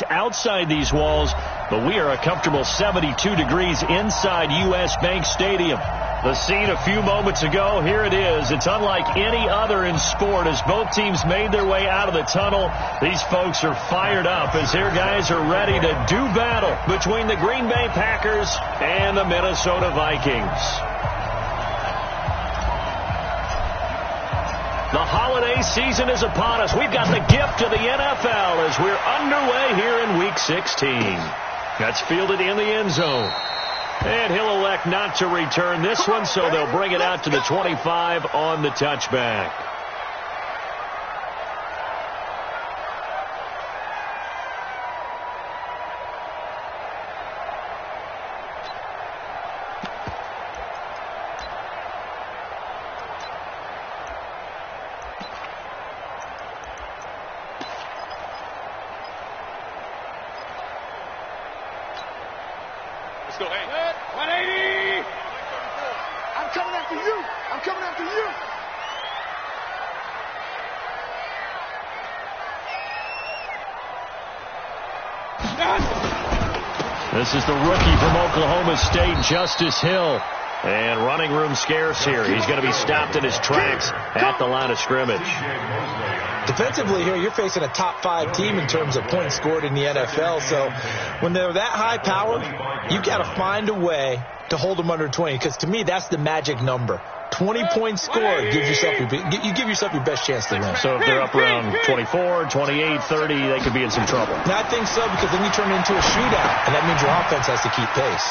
outside these walls, but we are a comfortable 72 degrees inside U.S. Bank Stadium. The scene a few moments ago, here it is. It's unlike any other in sport as both teams made their way out of the tunnel. These folks are fired up as their guys are ready to do battle between the Green Bay Packers and the Minnesota Vikings. The holiday season is upon us. We've got the gift of the NFL as we're underway here in Week 16. That's fielded in the end zone. And he'll elect not to return this one, so they'll bring it out to the 25 on the touchback. Let's go, hey. 180! I'm coming after you! I'm coming after you! This is the rookie from Oklahoma State, Justice Hill. And running room scarce here. He's going to be stopped in his tracks at the line of scrimmage. Defensively here, you're facing a top 5 team in terms of points scored in the NFL. So when they're that high powered, you got to find a way to hold them under 20. Because to me, that's the magic number. 20 points scored gives yourself you give yourself your best chance to win. So if they're up around 24, 28, 30, they could be in some trouble. And I think so, because then you turn it into a shootout, and that means your offense has to keep pace.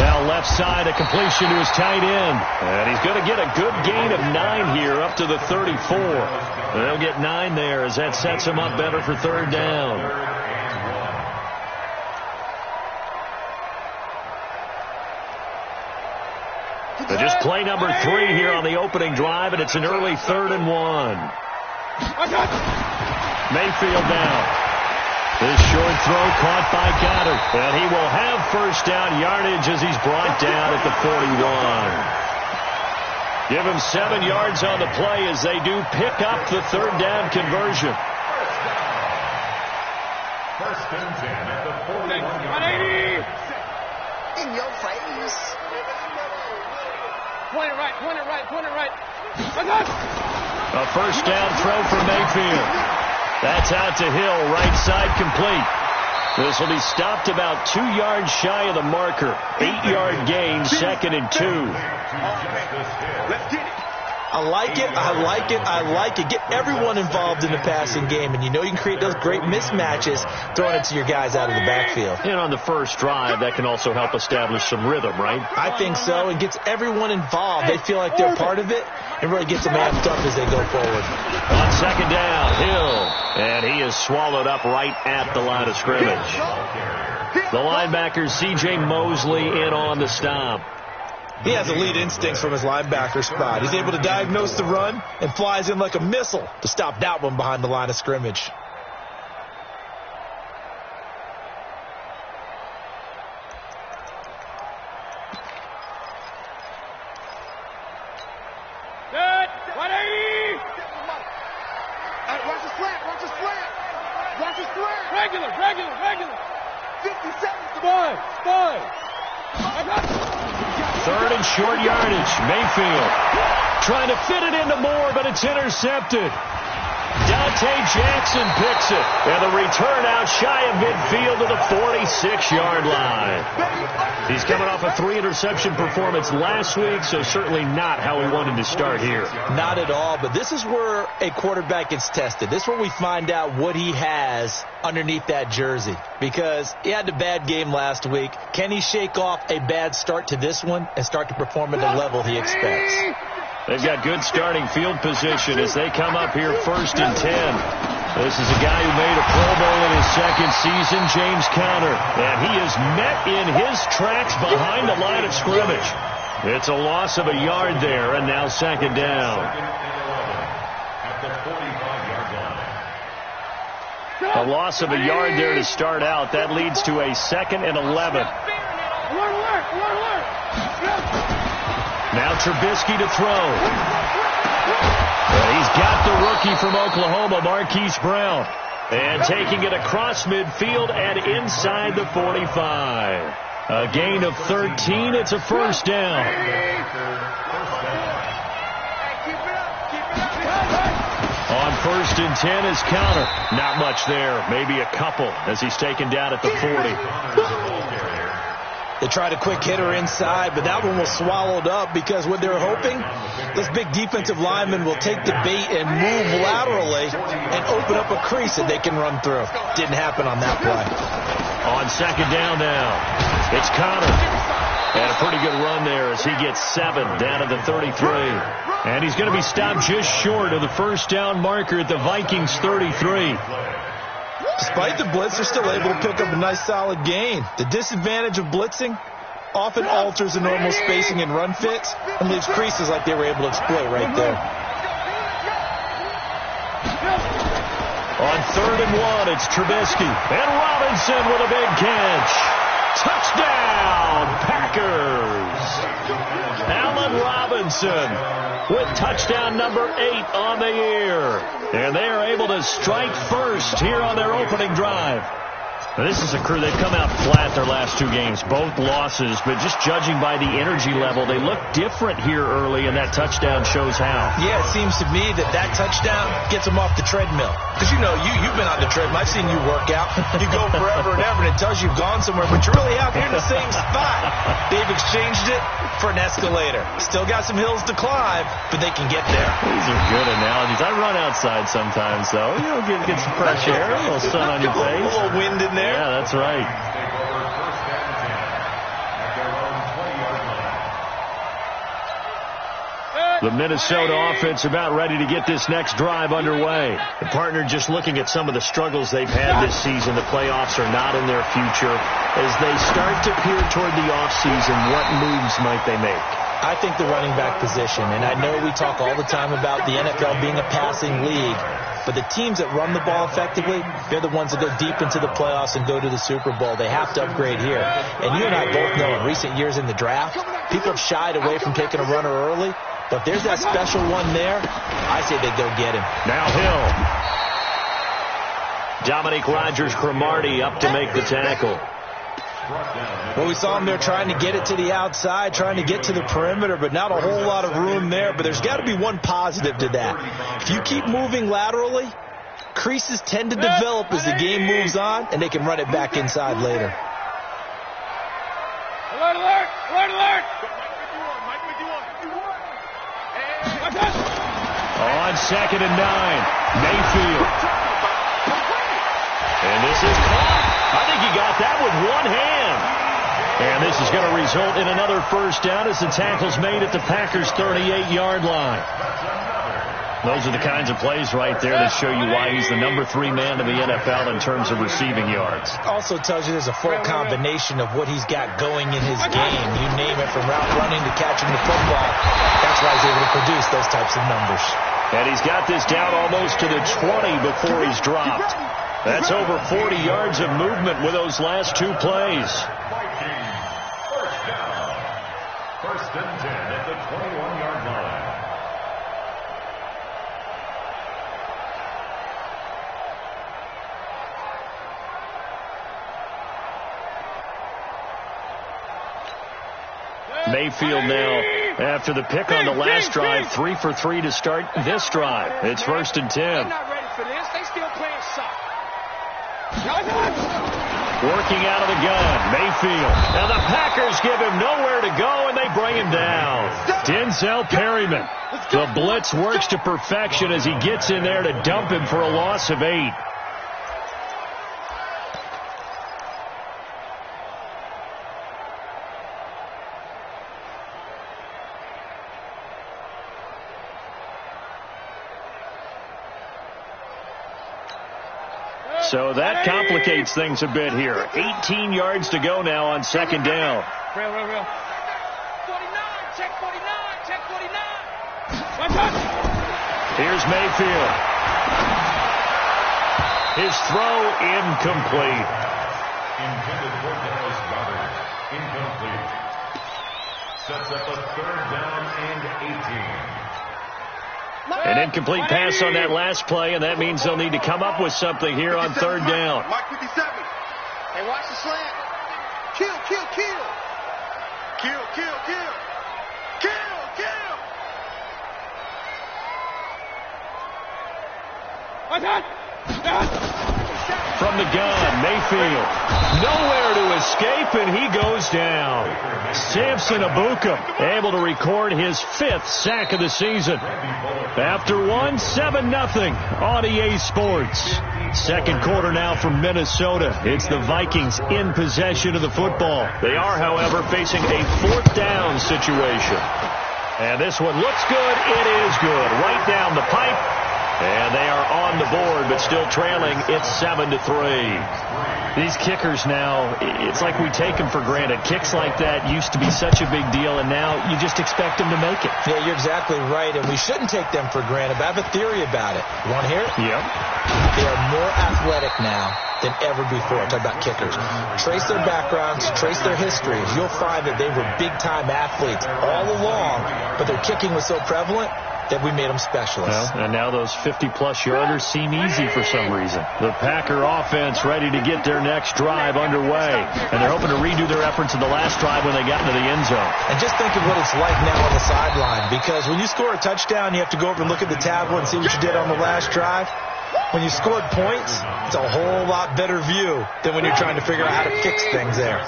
Now left side, a completion to his tight end. And he's going to get a good gain of 9 here up to the 34. They'll get 9 there as that sets him up better for third down. But just play number 3 here on the opening drive, and it's an early 3rd and 1. Mayfield down. This short throw caught by Goddard. And he will have first down yardage as he's brought down at the 41. Give him 7 yards on the play as they do pick up the third down conversion. First and 10 at the 41. 180! In your face. Point it right, point it right, point it right. A first down throw for Mayfield. That's out to Hill, right side complete. This will be stopped about 2 yards shy of the marker. 8-yard gain, 2nd and 2. Let's get it. I like it, I like it, I like it. Get everyone involved in the passing game, and you know you can create those great mismatches throwing it to your guys out of the backfield. And on the first drive, that can also help establish some rhythm, right? I think so. It gets everyone involved. They feel like they're part of it, and really gets them amped up as they go forward. On second down, Hill. And he is swallowed up right at the line of scrimmage. The linebacker, C.J. Mosley, in on the stop. He has elite instincts from his linebacker spot. He's able to diagnose the run and flies in like a missile to stop that one behind the line of scrimmage. Good. 180! Watch the slant, watch the slant. Watch the slant. Regular. 50 seconds. Fine. Third and short yardage. Mayfield trying to fit it into Moore, but it's intercepted. Dante Jackson picks it. And the return out shy of midfield to the 46-yard line. He's coming off a 3-interception performance last week, so certainly not how he wanted to start here. Not at all, but this is where a quarterback gets tested. This is where we find out what he has underneath that jersey, because he had a bad game last week. Can he shake off a bad start to this one and start to perform at the level he expects? They've got good starting field position as they come up here 1st and 10. This is a guy who made a Pro Bowl in his 2nd season, James Conner. And he is met in his tracks behind the line of scrimmage. It's a loss of a yard there, and now 2nd down. A loss of a yard there to start out. That leads to a 2nd and 11. Alert. Now Trubisky to throw. And he's got the rookie from Oklahoma, Marquise Brown. And taking it across midfield and inside the 45. A gain of 13. It's a first down. On 1st and 10 is counter. Not much there. Maybe a couple as he's taken down at the 40. They tried a quick hitter inside, but that one was swallowed up because what they're hoping, this big defensive lineman will take the bait and move laterally and open up a crease that they can run through. Didn't happen on that play. On 2nd down now, it's Connor. And a pretty good run there as he gets 7 down to the 33. And he's going to be stopped just short of the first down marker at the Vikings 33. Despite the blitz, they're still able to pick up a nice solid gain. The disadvantage of blitzing often alters the normal spacing and run fits and leaves creases like they were able to exploit right there. On 3rd and 1, it's Trubisky. And Robinson with a big catch. Touchdown, Packers. Allen Robinson with touchdown number 8 on the year. And they are able to strike first here on their opening drive. Now, this is a crew. They've come out flat their last 2 games, both losses, but just judging by the energy level, they look different here early, and that touchdown shows how. Yeah, it seems to me that touchdown gets them off the treadmill. Because, you know, you've been on the treadmill. I've seen you work out. You go forever and ever, and it tells you you've gone somewhere, but you're really out here in the same spot. They've exchanged it for an escalator. Still got some hills to climb, but they can get there. These are good analogies. I run outside sometimes, though. You know, get some fresh air, a little sun on your face. A little wind in there. Yeah, that's right. The Minnesota offense about ready to get this next drive underway. The partner just looking at some of the struggles they've had this season. The playoffs are not in their future. As they start to peer toward the offseason, what moves might they make? I think the running back position, and I know we talk all the time about the NFL being a passing league, but the teams that run the ball effectively, they're the ones that go deep into the playoffs and go to the Super Bowl. They have to upgrade here. And you and I both know in recent years in the draft, people have shied away from taking a runner early, but if there's that special one there, I say they go get him. Now Hill. Dominique Rodgers-Cromartie up to make the tackle. Well, we saw him there trying to get it to the outside, trying to get to the perimeter, but not a whole lot of room there. But there's got to be one positive to that. If you keep moving laterally, creases tend to develop as the game moves on, and they can run it back inside later. Alert, alert, alert, alert. On 2nd and 9, Mayfield. And this is caught. I think he got that with one hand. And this is going to result in another first down as the tackle's made at the Packers' 38-yard line. Those are the kinds of plays right there that show you why he's the number 3 man in the NFL in terms of receiving yards. Also tells you there's a full combination of what he's got going in his game. You name it, from route running to catching the football. That's why he's able to produce those types of numbers. And he's got this down almost to the 20 before he's dropped. That's over 40 yards of movement with those last 2 plays. First down. 1st and 10 at the 21-yard line. Mayfield now, after the pick on the last drive, 3 for 3 to start this drive. It's 1st and 10. They're not ready for this. They still playing soft. Working out of the gun, Mayfield. And the Packers give him nowhere to go, and they bring him down. Denzel Perryman. The blitz works to perfection as he gets in there to dump him for a loss of 8. So that complicates things a bit here. 18 yards to go now on 2nd down. Real. 49, check 49, check 49. Here's Mayfield. His throw incomplete. Intended for Dallas Goddard. Incomplete. Sets up a 3rd down and 18. An incomplete pass on that last play, and that means they'll need to come up with something here on third down. Mike 57. Hey, watch the slant. Kill, kill, kill. Kill, kill, kill. Kill, kill. From the gun, Mayfield. Nowhere to escape, and he goes down. Samson Abuka able to record his 5th sack of the season. After one, 7-0 on EA Sports. Second quarter now from Minnesota. It's the Vikings in possession of the football. They are, however, facing a 4th down situation. And this one looks good. It is good. Right down the pipe. And they are on the board, but still trailing. It's 7-3. These kickers now, it's like we take them for granted. Kicks like that used to be such a big deal, and now you just expect them to make it. Yeah, you're exactly right, and we shouldn't take them for granted, but I have a theory about it. You want to hear it? Yep. They are more athletic now than ever before. I'm talking about kickers. Trace their backgrounds, trace their histories. You'll find that they were big-time athletes all along, but their kicking was so prevalent that we made them specialists. Well, and now those 50-plus yarders seem easy for some reason. The Packer offense ready to get their next drive underway. And they're hoping to redo their efforts in the last drive when they got into the end zone. And just think of what it's like now on the sideline, because when you score a touchdown, you have to go over and look at the tablet and see what you did on the last drive. When you scored points, it's a whole lot better view than when you're trying to figure out how to fix things there.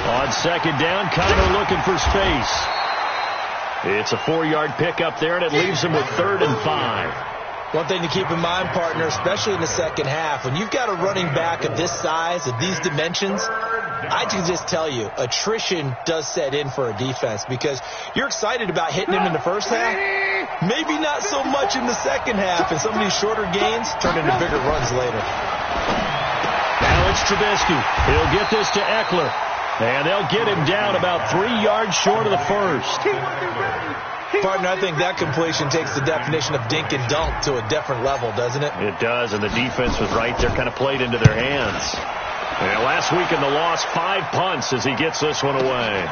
On second down, Connor looking for space. It's a 4-yard pickup there, and it leaves them with 3rd and 5. One thing to keep in mind, partner, especially in the second half, when you've got a running back of this size, of these dimensions, I can just tell you, attrition does set in for a defense, because you're excited about hitting him in the first half, maybe not so much in the second half, and some of these shorter gains turn into bigger runs later. Now it's Trubisky. He'll get this to Eckler. And they'll get him down about 3 yards short of the first. Partner, I think that completion takes the definition of dink and dunk to a different level, doesn't it? It does, and the defense was right there, kind of played into their hands. And last week in the loss, 5 punts as he gets this one away.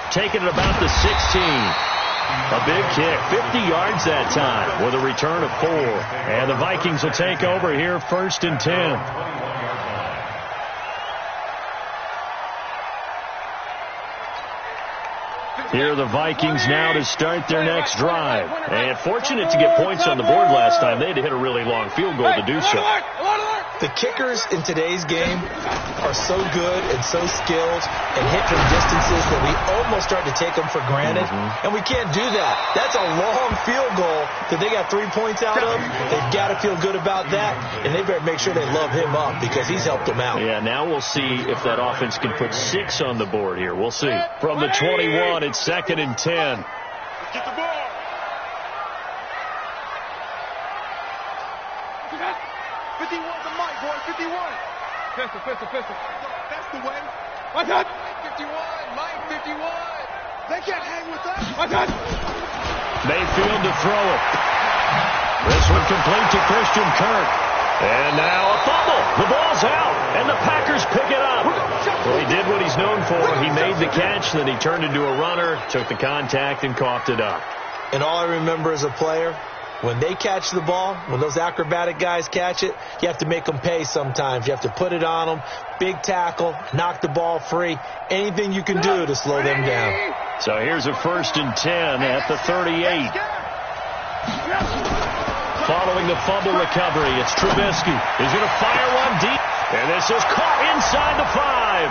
Taking it about the 16. A big kick, 50 yards that time with a return of 4. And the Vikings will take over here 1st and 10. Here are the Vikings now to start their next drive. And fortunate to get points on the board last time. They had to hit a really long field goal to do so. The kickers in today's game are so good and so skilled and hit from distances that we almost start to take them for granted. And we can't do that. That's a long field goal that they got 3 points out of. They've got to feel good about that, and they better make sure they love him up because he's helped them out. Yeah, now we'll see if that offense can put 6 on the board here. We'll see. From the 21, it's 2nd and 10. Get the ball. 51 to Mike, boy. 51. Pistol. That's the way. Watch out. Mike 51. They can't hang with us. Watch out. Mayfield to throw it. This one complete to Christian Kirk. And now a fumble. The ball's out, and the Packers pick it up. Well, he did what he's known for. He made the catch, then he turned into a runner, took the contact, and coughed it up. And all I remember as a player, when they catch the ball, when those acrobatic guys catch it, you have to make them pay sometimes. You have to put it on them, big tackle, knock the ball free, anything you can do to slow them down. So here's a 1st and 10 at the 38. Following the fumble recovery, it's Trubisky. He's going to fire one deep, and this is caught inside the 5.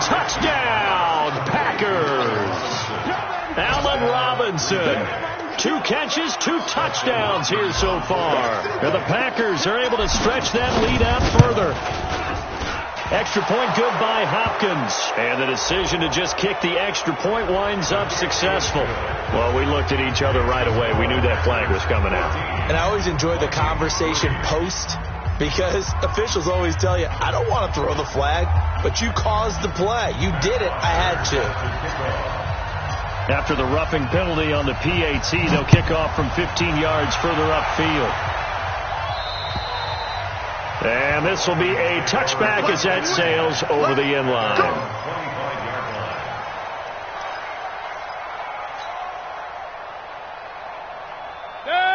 Touchdown, Packers. Allen Robinson. 2 catches, 2 touchdowns here so far. And the Packers are able to stretch that lead out further. Extra point good by Hopkins. And the decision to just kick the extra point winds up successful. Well, we looked at each other right away. We knew that flag was coming out. And I always enjoy the conversation post, because officials always tell you, I don't want to throw the flag, but you caused the play. You did it. I had to. After the roughing penalty on the PAT, they'll kick off from 15 yards further upfield. And this will be a touchback as that sails over the end line.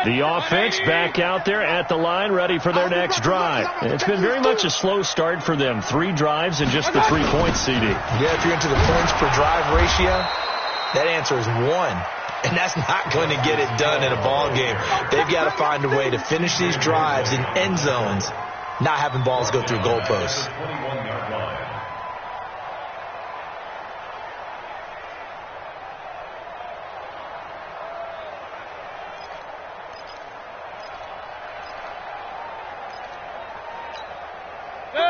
The offense back out there at the line, ready for their next drive. It's been very much a slow start for them. 3 drives and just the 3 points, CD. Yeah, if you're into the points per drive ratio, that answer is 1. And that's not going to get it done in a ball game. They've got to find a way to finish these drives in end zones, not having balls go through goalposts.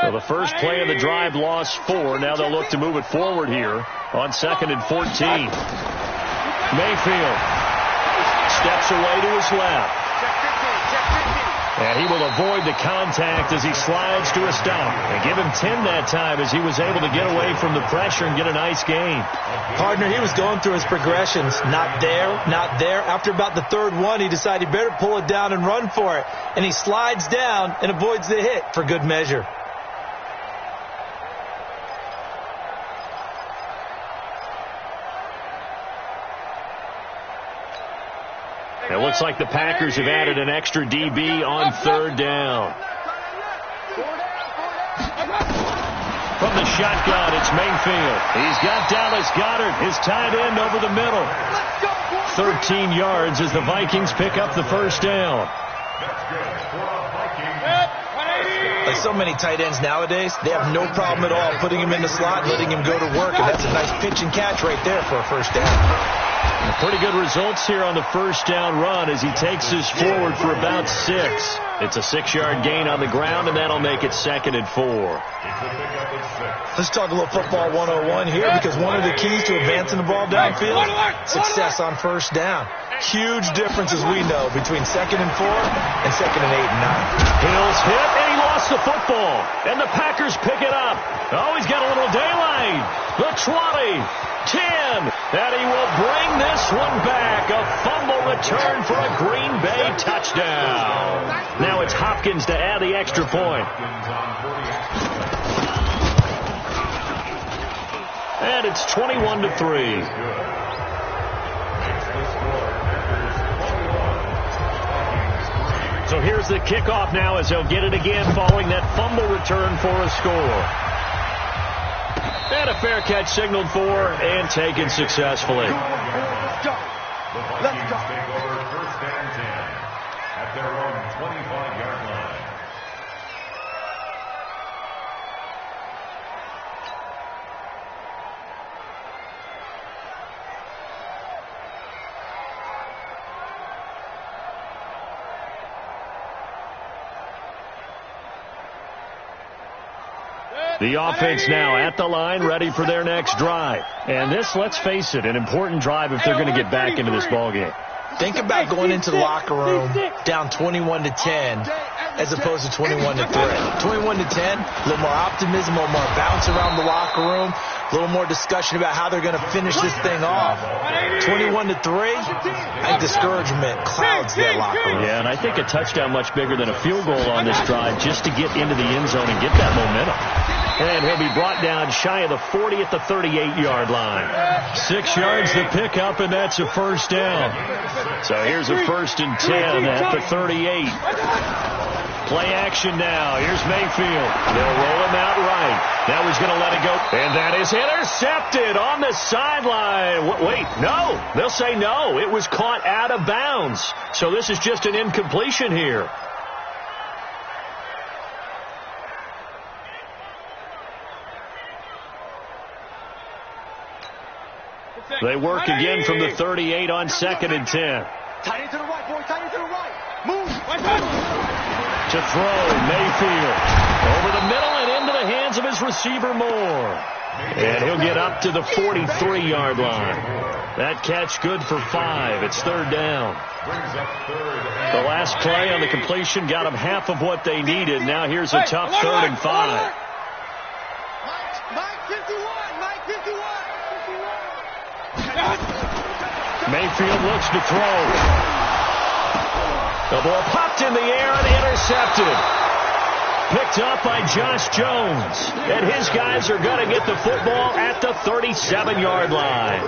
Well, the first play of the drive lost 4. Now they'll look to move it forward here on 2nd and 14. Mayfield steps away to his left. And he will avoid the contact as he slides to a stop. And give him 10 that time as he was able to get away from the pressure and get a nice gain. Partner, he was going through his progressions. Not there, not there. After about the 3rd one, he decided he better pull it down and run for it. And he slides down and avoids the hit for good measure. It looks like the Packers have added an extra DB on 3rd down. From the shotgun, it's Mayfield. He's got Dallas Goedert, his tight end, over the middle. 13 yards as the Vikings pick up the 1st down. Like so many tight ends nowadays, they have no problem at all putting him in the slot, letting him go to work, and that's a nice pitch and catch right there for a 1st down. Pretty good results here on the 1st down run as he takes us forward for about 6. It's a 6-yard gain on the ground, and that'll make it 2nd and 4. Let's talk a little football 101 here, because one of the keys to advancing the ball downfield, success on 1st down. Huge difference, as we know, between 2nd and 4 and 2nd and 8 and 9. Hill's hit, and he lost the football. And the Packers pick it up. Oh, he's got a little daylight. The 20, 10, and he will bring this one back. A fumble return for a Green Bay touchdown. Now it's Hopkins to add the extra point. And it's 21-3. So here's the kickoff now as they'll get it again following that fumble return for a score. And a fair catch signaled for and taken successfully. Let's go. Let's go. Take over 1st and 10 at their own 25-yard line. The offense now at the line, ready for their next drive. And this, let's face it, an important drive if they're going to get back into this ballgame. Think about going into the locker room down 21-10 as opposed to 21-3. 21-10, a little more optimism, a little more bounce around the locker room, a little more discussion about how they're going to finish this thing off. 21-3, I think discouragement clouds that locker room. Yeah, and I think a touchdown much bigger than a field goal on this drive just to get into the end zone and get that momentum. And he'll be brought down shy of the 40 at the 38-yard line. 6 yards to pick up, and that's a 1st down. So here's a 1st and 10 at the 38. Play action now. Here's Mayfield. They'll roll him out right. Now he's going to let it go. And that is intercepted on the sideline. Wait, no. They'll say no. It was caught out of bounds. So this is just an incompletion here. They work again from the 38 on 2nd and 10. Tight end to the right, boy. Tight end to the right. Move. To throw, Mayfield. Over the middle and into the hands of his receiver, Moore. And he'll get up to the 43-yard line. That catch good for 5. It's 3rd down. The last play on the completion got them half of what they needed. Now here's a tough 3rd and 5. Mike 51. Mike 51. Mayfield looks to throw. The ball popped in the air and intercepted. Picked up by Josh Jones. And his guys are going to get the football at the 37-yard line.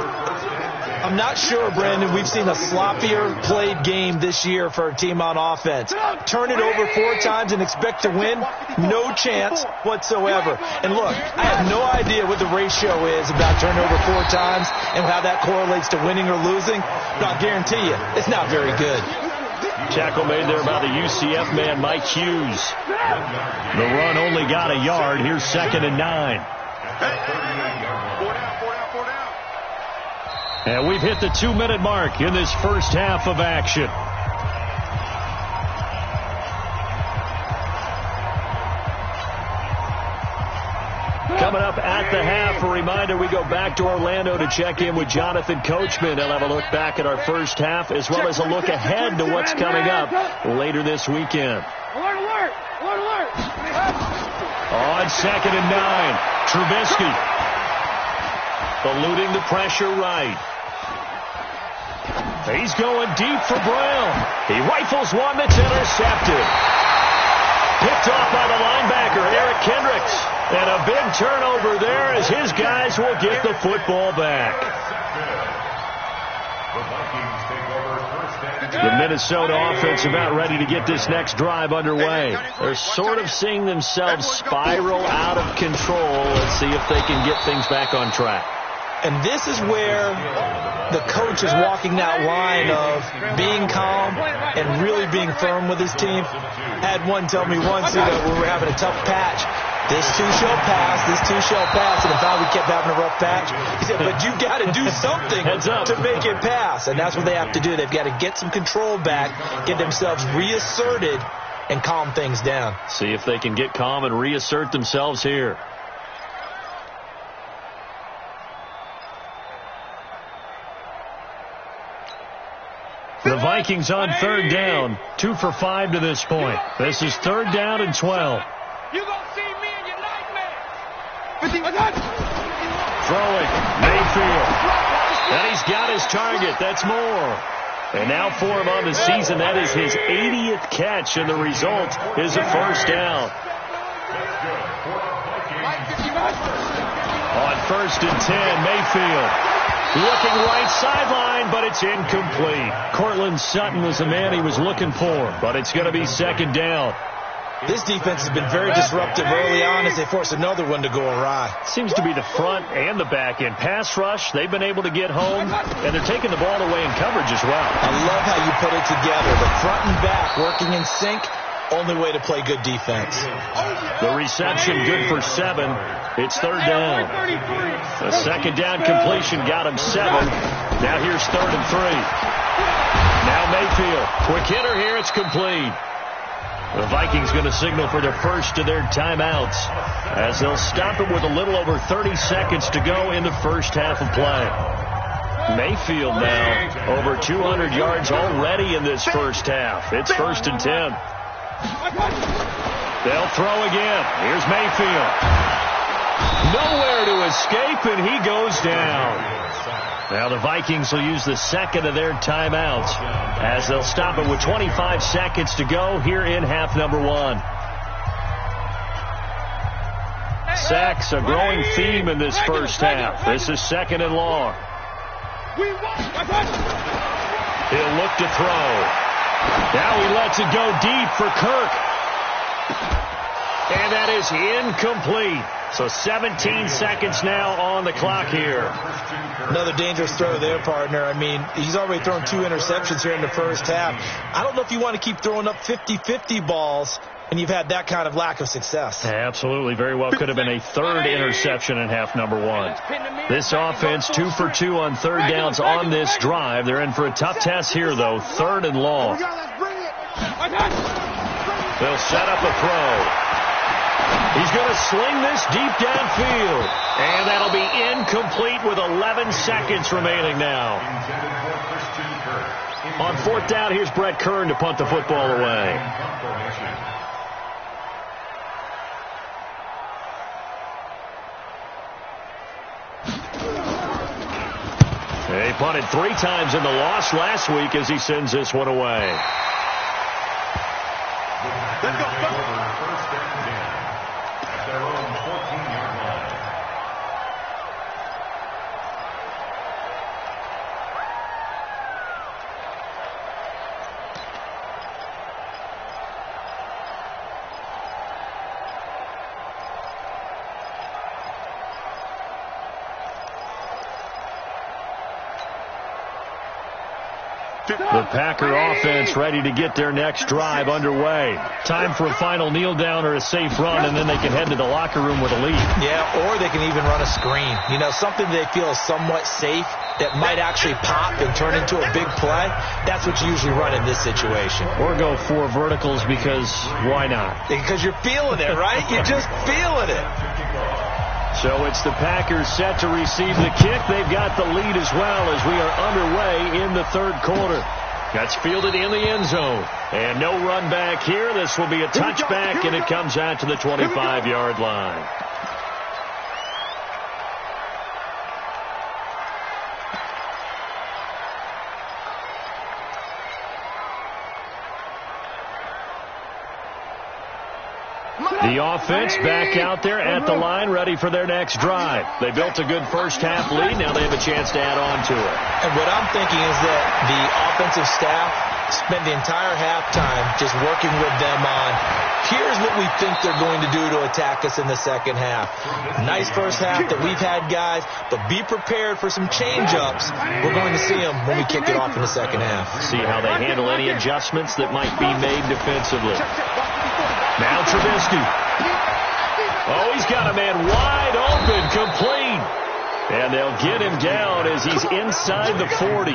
I'm not sure, Brandon, we've seen a sloppier played game this year for a team on offense. Turn it over 4 times and expect to win? No chance whatsoever. And look, I have no idea what the ratio is about turning over 4 times and how that correlates to winning or losing. But I'll guarantee you, it's not very good. Tackle made there by the UCF man, Mike Hughes. The run only got a yard. Here's 2nd and 9. And we've hit the 2-minute mark in this first half of action. Coming up at the half, a reminder, we go back to Orlando to check in with Jonathan Coachman. He'll have a look back at our first half as well as a look ahead to what's coming up later this weekend. Alert, alert! Alert, alert! On 2nd and 9, Trubisky eluding the pressure right. He's going deep for Brown. He rifles one that's intercepted. Picked off by the linebacker, Eric Kendricks. And a big turnover there as his guys will get the football back. The Minnesota offense about ready to get this next drive underway. They're sort of seeing themselves spiral out of control. Let's see if they can get things back on track. And this is where the coach is walking that line of being calm and really being firm with his team. I had one tell me once, when we were having a tough patch, this too shall pass, this too shall pass. And if we kept having a rough patch, he said, but you've got to do something to make it pass. And that's what they have to do. They've got to get some control back, get themselves reasserted, and calm things down. See if they can get calm and reassert themselves here. The Vikings on 3rd down, 2 for 5 to this point. This is 3rd down and 12. You gonna see me in your nightmare. Throwing, Mayfield. And he's got his target. That's more. And now for him on the season, that is his 80th catch, and the result is a first down. On 1st and 10, Mayfield. Looking right sideline, but it's incomplete. Cortland Sutton was the man he was looking for, but it's going to be 2nd down. This defense has been very disruptive early on as they force another one to go awry. Seems to be the front and the back end. Pass rush, they've been able to get home, and they're taking the ball away in coverage as well. I love how you put it together. The front and back working in sync, only way to play good defense. The reception good for 7. It's 3rd down. The 2nd down completion got him 7. Now here's 3rd and 3. Now Mayfield. Quick hitter here. It's complete. The Vikings going to signal for their first of their timeouts as they'll stop it with a little over 30 seconds to go in the first half of play. Mayfield now over 200 yards already in this first half. It's 1st and 10. They'll throw again. Here's Mayfield. Nowhere to escape, and he goes down. Now the Vikings will use the 2nd of their timeouts as they'll stop it with 25 seconds to go here in half number 1. Sacks, a growing theme in this first half. This is 2nd and long. He'll look to throw. Now he lets it go deep for Kirk. And that is incomplete. So 17 seconds now on the clock here. Another dangerous throw there, partner. I mean, he's already thrown 2 interceptions here in the first half. I don't know if you want to keep throwing up 50-50 balls and you've had that kind of lack of success. Absolutely. Very well could have been a 3rd interception in half number 1. This offense 2 for 2 on 3rd downs on this drive. They're in for a tough test here, though. 3rd and long. They'll set up a throw. He's going to sling this deep downfield. And that'll be incomplete with 11 seconds remaining now. On 4th down, here's Brett Kern to punt the football away. He punted 3 times in the loss last week as he sends this one away. Let's go. The Packer offense ready to get their next drive underway. Time for a final kneel down or a safe run, and then they can head to the locker room with a lead. Yeah, or they can even run a screen. You know, something they feel is somewhat safe that might actually pop and turn into a big play. That's what you usually run in this situation. Or go 4 verticals because why not? Because you're feeling it, right? You're just feeling it. So it's the Packers set to receive the kick. They've got the lead as well as we are underway in the third quarter. That's fielded in the end zone. And no run back here. This will be a touchback, and it comes out to the 25-yard line. The offense back out there at the line, ready for their next drive. They built a good first-half lead. Now they have a chance to add on to it. And what I'm thinking is that the offensive staff spent the entire halftime just working with them on, here's what we think they're going to do to attack us in the second half. Nice first half that we've had, guys, but be prepared for some change-ups. We're going to see them when we kick it off in the second half. See how they handle any adjustments that might be made defensively. Now Trubisky. Oh, he's got a man wide open, complete. And they'll get him down as he's inside the 40.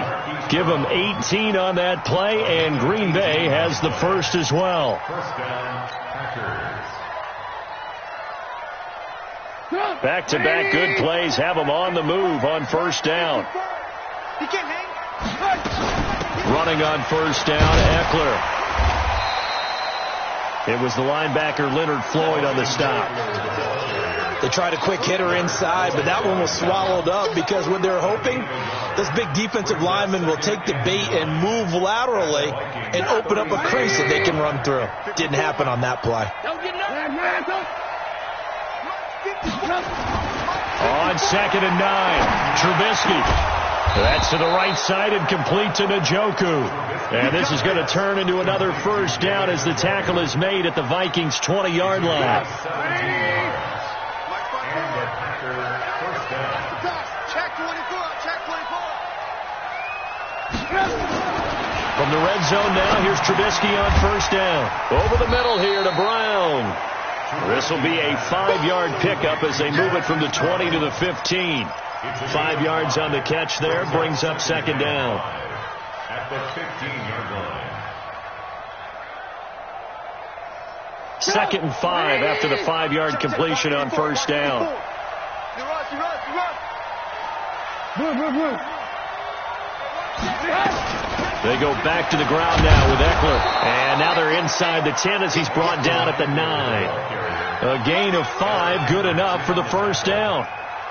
Give him 18 on that play, and Green Bay has the first as well. First down, Packers. Back-to-back good plays have them on the move on first down. Running on first down, Eckler. It was the linebacker Leonard Floyd on the stop. They tried a quick hitter inside, but that one was swallowed up because what they're hoping, this big defensive lineman will take the bait and move laterally and open up a crease that they can run through. Didn't happen on that play. On 2nd and 9, Trubisky. That's to the right side and complete to Njoku. And this is going to turn into another first down as the tackle is made at the Vikings' 20-yard line. From the red zone now, here's Trubisky on first down. Over the middle here to Brown. This will be a 5-yard pickup as they move it from the 20 to the 15. 5 yards on the catch there, brings up second down. At the 15-yard line. 2nd and 5 after the 5-yard completion on first down. They go back to the ground now with Eckler. And now they're inside the 10 as he's brought down at the 9. A gain of 5, good enough for the first down.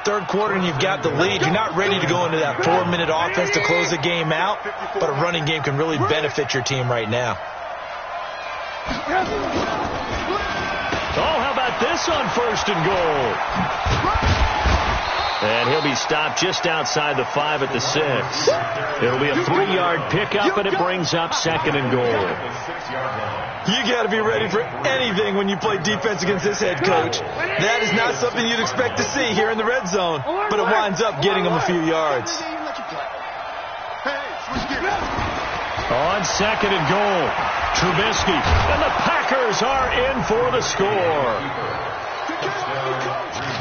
Third quarter and you've got the lead. You're not ready to go into that 4-minute offense to close the game out, but a running game can really benefit your team right now. Oh, how about this on 1st and goal? And he'll be stopped just outside the 5 at the 6. It'll be a 3-yard pickup, and it brings up 2nd and goal. You got to be ready for anything when you play defense against this head coach. That is not something you'd expect to see here in the red zone, but it winds up getting them a few yards. On 2nd and goal, Trubisky, and the Packers are in for the score.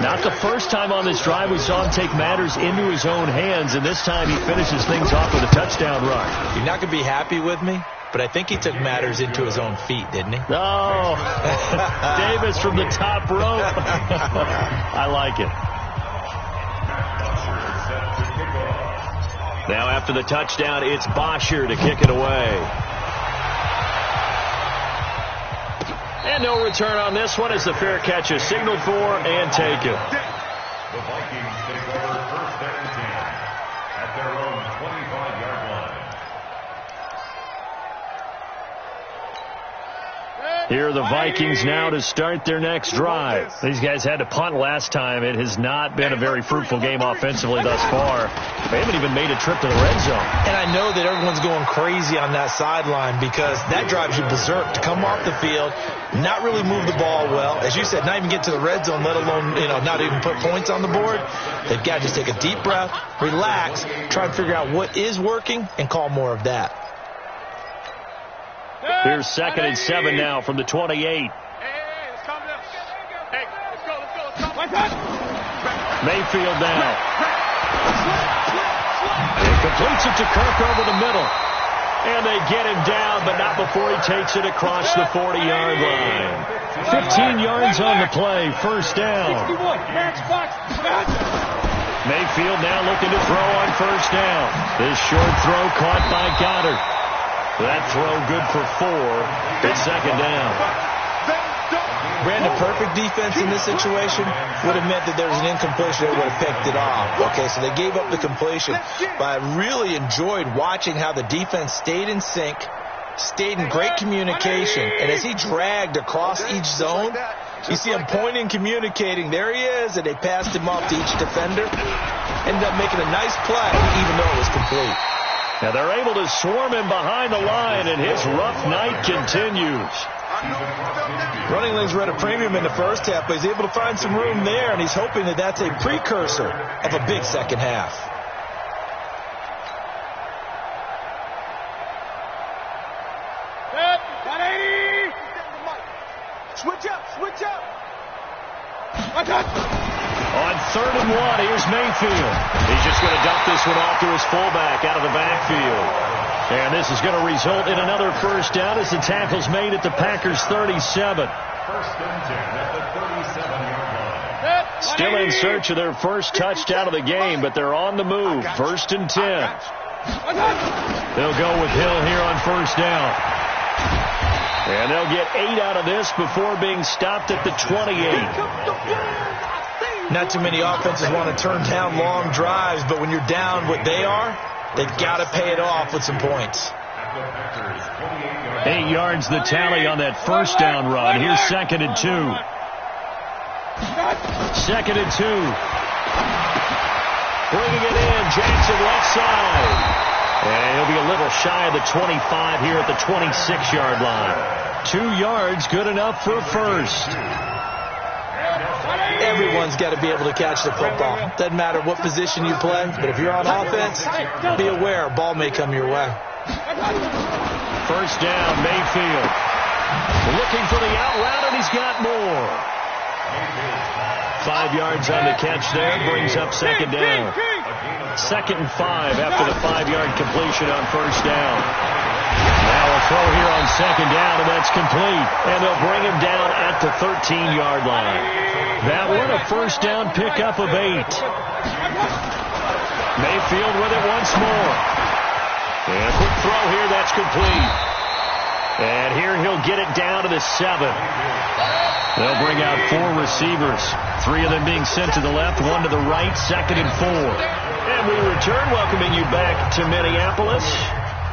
Not the first time on this drive we saw him take matters into his own hands, and this time he finishes things off with a touchdown run. You're not going to be happy with me, but I think he took matters into his own feet, didn't he? Oh, Davis from the top rope. I like it. Now after the touchdown, it's Bosher to kick it away. And no return on this one as the fair catch is signaled for and taken. The Vikings take over 1st and 10 at their own 25-yard line. Here are the Vikings now to start their next drive. These guys had to punt last time. It has not been a very fruitful game offensively thus far. They haven't even made a trip to the red zone. And I know that everyone's going crazy on that sideline because that drives you berserk to come off the field, not really move the ball well. As you said, not even get to the red zone, let alone, not even put points on the board. They've got to just take a deep breath, relax, try and figure out what is working, and call more of that. Here's 2nd and 7 now from the 28. Hey, let's calm down. Hey, let's go. Mayfield now. He completes it to Kirk over the middle. And they get him down, but not before he takes it across the 40-yard line. 15 yards on the play, first down. Mayfield now looking to throw on first down. This short throw caught by Goddard. That throw good for 4. It's 2nd down. Brandon, perfect defense in this situation would have meant that there was an incompletion. They would have picked it off. Okay, so they gave up the completion. But I really enjoyed watching how the defense stayed in sync, stayed in great communication. And as he dragged across each zone, you see him pointing, communicating. There he is, and they passed him off to each defender. Ended up making a nice play, even though it was complete. Now they're able to swarm him behind the line, and his rough night continues. Running lanes were at a premium in the first half, but he's able to find some room there, and he's hoping that that's a precursor of a big second half. Switch up. On 3rd and 1, here's Mayfield. He's just going to dump this one off to his fullback out of the backfield. And this is going to result in another first down as the tackle's made at the Packers' 37. First and 10 at the 37-yard line. Still in search of their first touchdown of the game, but they're on the move. 1st and 10. They'll go with Hill here on first down. And they'll get 8 out of this before being stopped at the 28. Not too many offenses want to turn down long drives, but when you're down what they are, they've got to pay it off with some points. 8 yards the tally on that first down run. Here's 2nd and 2. 2nd and 2. Bringing it in, Jackson left side. And he'll be a little shy of the 25 here at the 26-yard line. 2 yards, good enough for a first. Everyone's got to be able to catch the football. Doesn't matter what position you play, but if you're on offense, be aware a ball may come your way. First down, Mayfield. Looking for the out route, and he's got more. 5 yards on the catch there, brings up 2nd down. 2nd and 5 after the 5-yard completion on first down. Now a throw here on 2nd down, and that's complete. And they'll bring him down at the 13-yard line. That one a first down pickup of 8. Mayfield with it once more. And a quick throw here, that's complete. And here he'll get it down to the 7. They'll bring out 4 receivers. 3 of them being sent to the left, 1 to the right, 2nd and 4. And we return, welcoming you back to Minneapolis.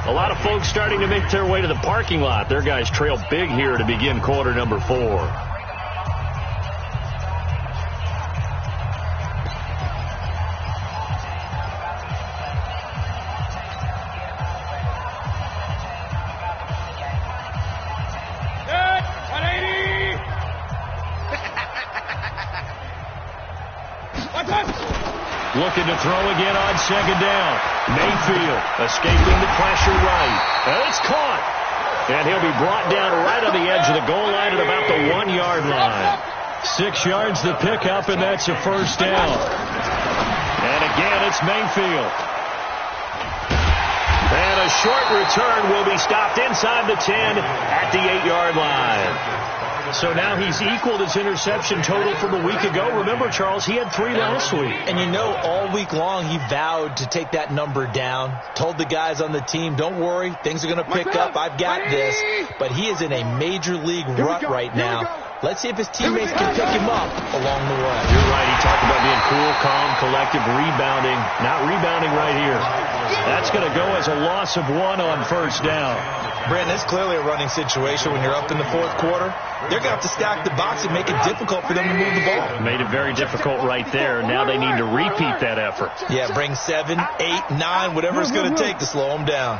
A lot of folks starting to make their way to the parking lot. Their guys trail big here to begin quarter number 4. Looking to throw again on 2nd down. Mayfield escaping the pressure right. And it's caught. And he'll be brought down right on the edge of the goal line at about the 1-yard line. 6 yards the pickup, and that's a first down. And again, it's Mayfield. And a short return will be stopped inside the 10 at the 8-yard line. So now he's equaled his interception total from a week ago. Remember, Charles, he had 3 last week. And you know, all week long he vowed to take that number down. Told the guys on the team, don't worry, things are going to pick up. I've got this. But he is in a major league rut right now. Let's see if his teammates can pick him up along the way. You're right. He talked about being cool, calm, collective, rebounding. Not rebounding right here. That's going to go as a loss of 1 on first down. Brandon, it's clearly a running situation when you're up in the 4th quarter. They're going to have to stack the box and make it difficult for them to move the ball. Made it very difficult right there. Now they need to repeat that effort. Yeah, bring 7, 8, 9, whatever it's going to take to slow them down.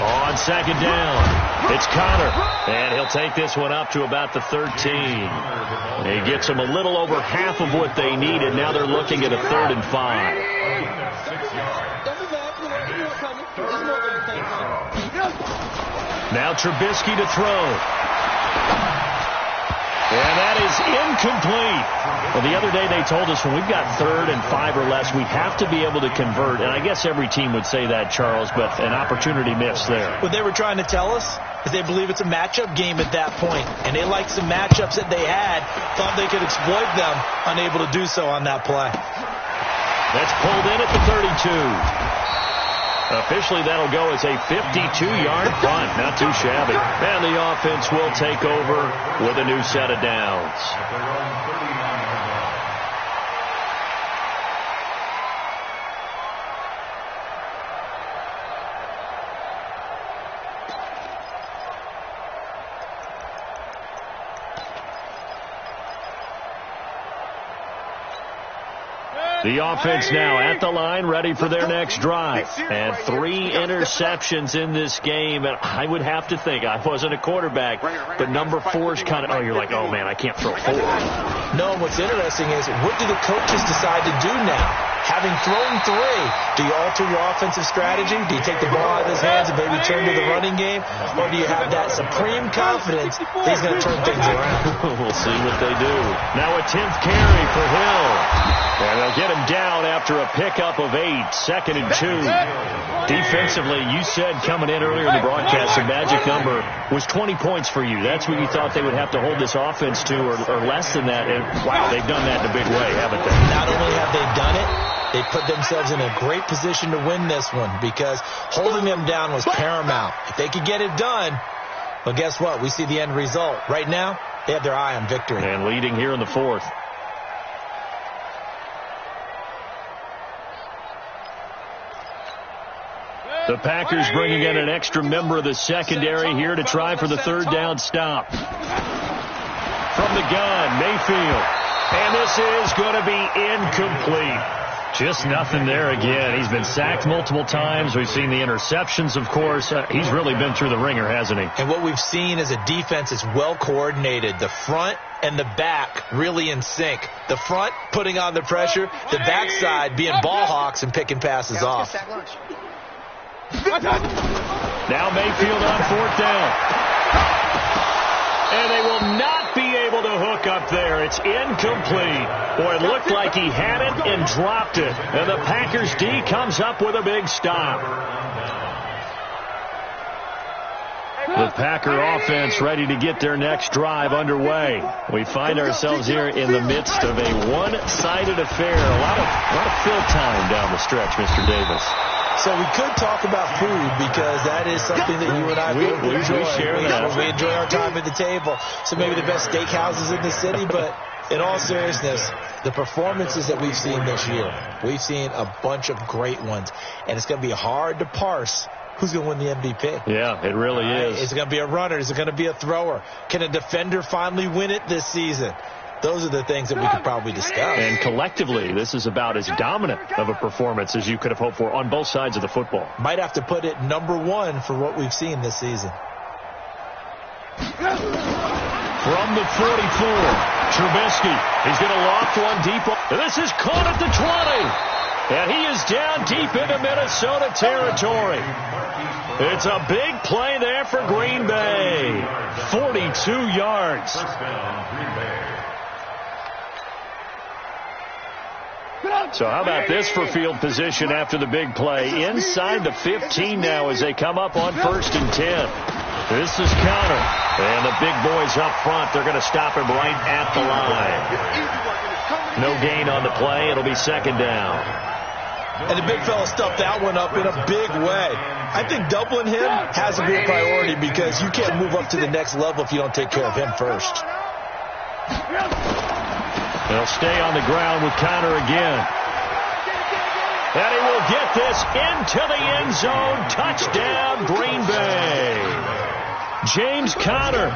On 2nd down, it's Connor. And he'll take this one up to about the 13. He gets them a little over half of what they needed. Now they're looking at a 3rd and 5. Now Trubisky to throw. And that is incomplete. Well, the other day they told us when we've got 3rd and 5 or less, we have to be able to convert. And I guess every team would say that, Charles, but an opportunity missed there. What they were trying to tell us is they believe it's a matchup game at that point. And they liked some matchups that they had, thought they could exploit them, unable to do so on that play. That's pulled in at the 32. Officially, that'll go as a 52-yard punt. Not too shabby. And the offense will take over with a new set of downs. The offense now at the line, ready for their next drive. And 3 interceptions in this game. And I would have to think, I wasn't a quarterback, but number 4 is kind of, you're like, oh, man, I can't throw 4. No, what's interesting is, what do the coaches decide to do now? Having thrown 3, do you alter your offensive strategy? Do you take the ball out of his hands and maybe turn to the running game? Or do you have that supreme confidence that he's going to turn things around? We'll see what they do. Now a 10th carry for Hill. And they'll get him down after a pickup of 8, 2nd and 2. Defensively, you said coming in earlier in the broadcast, the magic number was 20 points for you. That's what you thought they would have to hold this offense to, or less than that. And, wow, they've done that in a big way, haven't they? Not only have they done it, they put themselves in a great position to win this one because holding them down was paramount. If they could get it done, well, guess what? We see the end result. Right now, they have their eye on victory. And leading here in the 4th. The Packers bringing in an extra member of the secondary here to try for the 3rd down stop. From the gun, Mayfield. And this is going to be incomplete. Just nothing there again. He's been sacked multiple times. We've seen the interceptions, of course. He's really been through the ringer, hasn't he? And what we've seen is a defense that's well coordinated. The front and the back really in sync. The front putting on the pressure. The backside being ball hawks and picking passes off. Now Mayfield on 4th down. And they will not be able to hook up there. It's incomplete. Boy, it looked like he had it and dropped it. And the Packers D comes up with a big stop. The Packer offense ready to get their next drive underway. We find ourselves here in the midst of a one-sided affair. A lot of fill time down the stretch, Mr. Davis. So we could talk about food because that is something that you and I both enjoy. We share that. We enjoy our time at the table. So maybe the best steakhouses in the city, but in all seriousness, the performances that we've seen this year, we've seen a bunch of great ones. And it's going to be hard to parse who's going to win the MVP. Yeah, it really is. Is it going to be a runner? Is it going to be a thrower? Can a defender finally win it this season? Those are the things that we could probably discuss. And collectively, this is about as dominant of a performance as you could have hoped for on both sides of the football. Might have to put it number 1 for what we've seen this season. From the 44, Trubisky. He's going to loft one deep. This is caught at the 20. And he is down deep into Minnesota territory. It's a big play there for Green Bay. 42 yards. So how about this for field position after the big play? Inside the 15 now as they come up on 1st and 10. This is Conner. And the big boys up front, they're going to stop him right at the line. No gain on the play. It'll be 2nd down. And the big fella stuffed that one up in a big way. I think doubling him has to be a priority because you can't move up to the next level if you don't take care of him first. They'll stay on the ground with Conner again. And he will get this into the end zone. Touchdown, Green Bay. James Conner,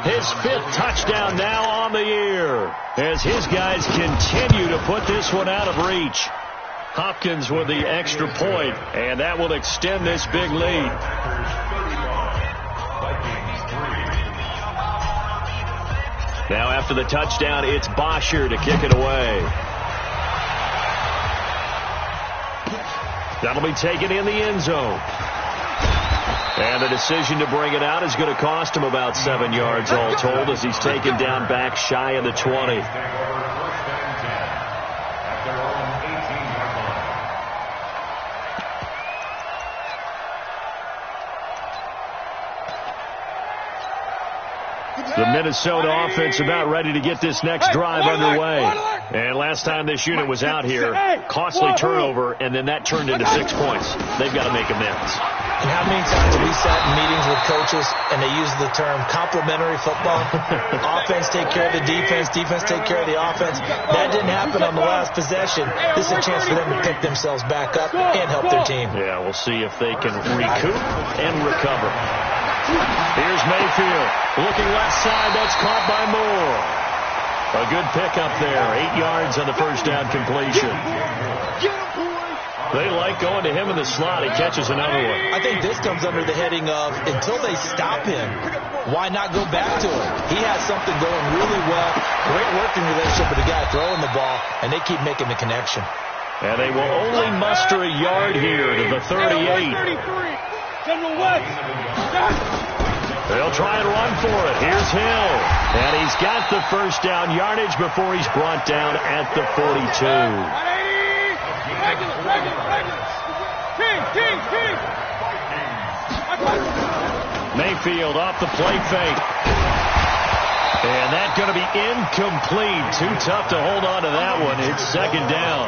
his 5th touchdown now on the year as his guys continue to put this one out of reach. Hopkins with the extra point, and that will extend this big lead. Now after the touchdown, it's Bosher to kick it away. That'll be taken in the end zone. And the decision to bring it out is going to cost him about 7 yards all told as he's taken down back shy of the 20. The Minnesota offense about ready to get this next drive underway. And last time this unit was out here, costly turnover, and then that turned into 6 points. They've got to make amends. And how many times have we sat in meetings with coaches and they use the term complementary football? Offense take care of the defense, defense take care of the offense. That didn't happen on the last possession. This is a chance for them to pick themselves back up and help their team. Yeah, we'll see if they can recoup and recover. Here's Mayfield. Looking left side. That's caught by Moore. A good pickup there. 8 yards on the first down completion. They like going to him in the slot. He catches another one. I think this comes under the heading of until they stop him, why not go back to him? He has something going really well. Great working relationship with the guy throwing the ball, and they keep making the connection. And they will only muster a yard here to the 38. They'll try and run for it. Here's Hill. And he's got the first down yardage before he's brought down at the 42. Mayfield off the play fake. And that's going to be incomplete. Too tough to hold on to that one. It's second down.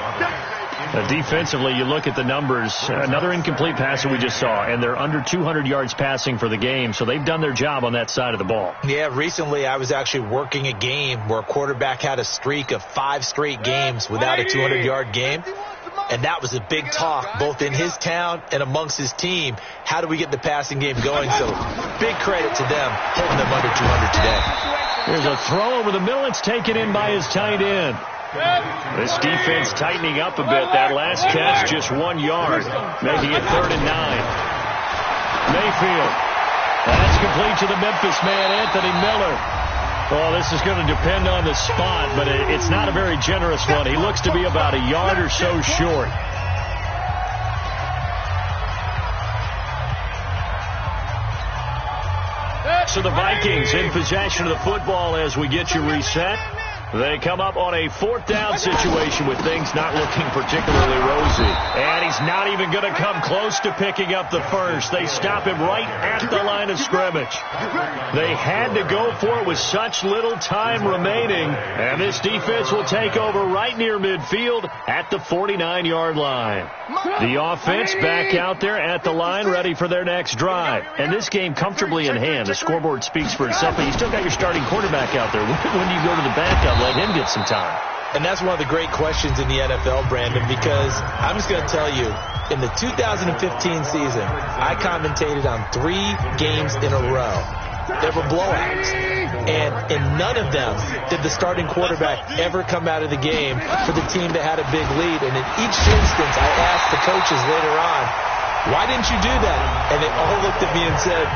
Defensively, you look at the numbers. Another incomplete pass that we just saw, and they're under 200 yards passing for the game, so they've done their job on that side of the ball. Yeah, recently I was actually working a game where a quarterback had a streak of 5 straight games without a 200-yard game, and that was a big talk both in his town and amongst his team. How do we get the passing game going? So big credit to them holding them under 200 today. There's a throw over the middle. It's taken in by his tight end. This defense tightening up a bit. That last catch just 1 yard, making it 3rd and 9. Mayfield. That's complete to the Memphis man, Anthony Miller. Oh, this is going to depend on the spot, but it's not a very generous one. He looks to be about a yard or so short. So the Vikings in possession of the football as we get you reset. They come up on a 4th down situation with things not looking particularly rosy. And he's not even going to come close to picking up the first. They stop him right at the line of scrimmage. They had to go for it with such little time remaining. And this defense will take over right near midfield at the 49-yard line. The offense back out there at the line ready for their next drive. And this game comfortably in hand. The scoreboard speaks for itself, but you still got your starting quarterback out there. When do you go to the backup? Let him get some time. And that's one of the great questions in the NFL, Brandon, because I'm just going to tell you, in the 2015 season, I commentated on 3 games in a row. There were blowouts. And in none of them did the starting quarterback ever come out of the game for the team that had a big lead. And in each instance, I asked the coaches later on, why didn't you do that? And they all looked at me and said,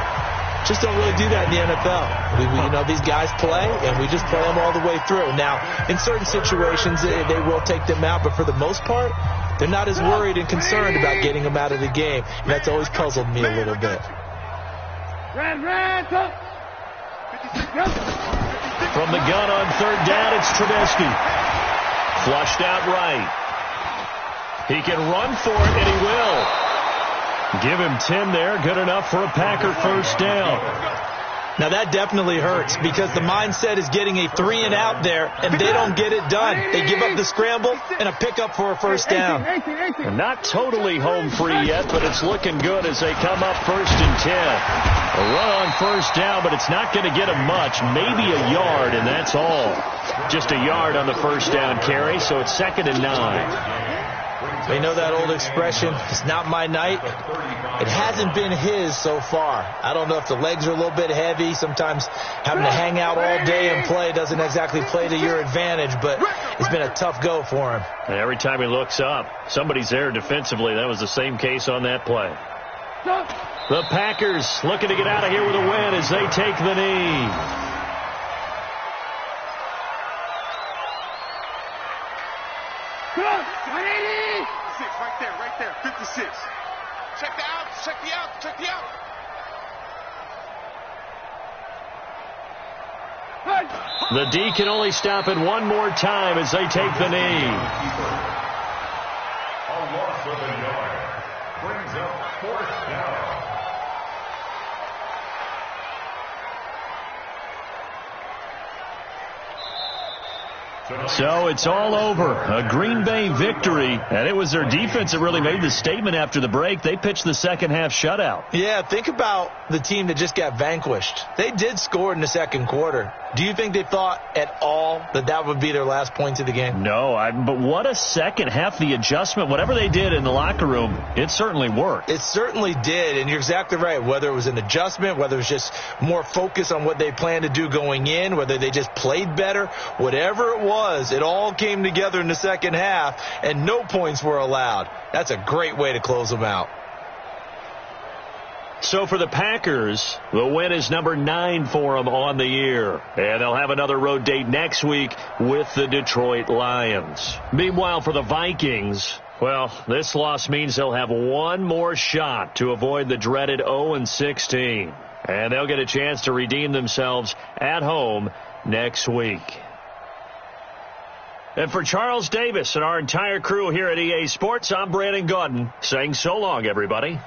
just don't really do that in the NFL. You know, these guys play, and we just play them all the way through. Now, in certain situations, they will take them out, but for the most part, they're not as worried and concerned about getting them out of the game. And that's always puzzled me a little bit. From the gun on 3rd down, it's Trubisky. Flushed out right. He can run for it, and he will. Give him 10 there. Good enough for a Packer first down. Now, that definitely hurts because the mindset is getting a 3-and-out there, and they don't get it done. They give up the scramble and a pickup for a first down. And not totally home free yet, but it's looking good as they come up 1st and 10. A run on first down, but it's not going to get them much. Maybe a yard, and that's all. Just a yard on the first down carry, so it's 2nd and 9. They know that old expression, it's not my night. It hasn't been his so far. I don't know if the legs are a little bit heavy. Sometimes having to hang out all day and play doesn't exactly play to your advantage, but it's been a tough go for him. And every time he looks up, somebody's there defensively. That was the same case on that play. The Packers looking to get out of here with a win as they take the knee. Right there, 56. Check the out. The D can only stop it one more time as they take the knee. A loss of a yard brings up fourth down. So it's all over. A Green Bay victory, and it was their defense that really made the statement after the break. They pitched the second half shutout. Yeah, think about the team that just got vanquished. They did score in the second quarter. Do you think they thought at all that that would be their last points of the game? No, but what a second half. The adjustment, whatever they did in the locker room, it certainly worked. It certainly did, and you're exactly right. Whether it was an adjustment, whether it was just more focus on what they planned to do going in, whether they just played better, whatever it was, it all came together in the second half, and no points were allowed. That's a great way to close them out. So for the Packers, the win is number 9 for them on the year. And they'll have another road date next week with the Detroit Lions. Meanwhile, for the Vikings, well, this loss means they'll have one more shot to avoid the dreaded 0-16. And they'll get a chance to redeem themselves at home next week. And for Charles Davis and our entire crew here at EA Sports, I'm Brandon Gaudin saying so long, everybody.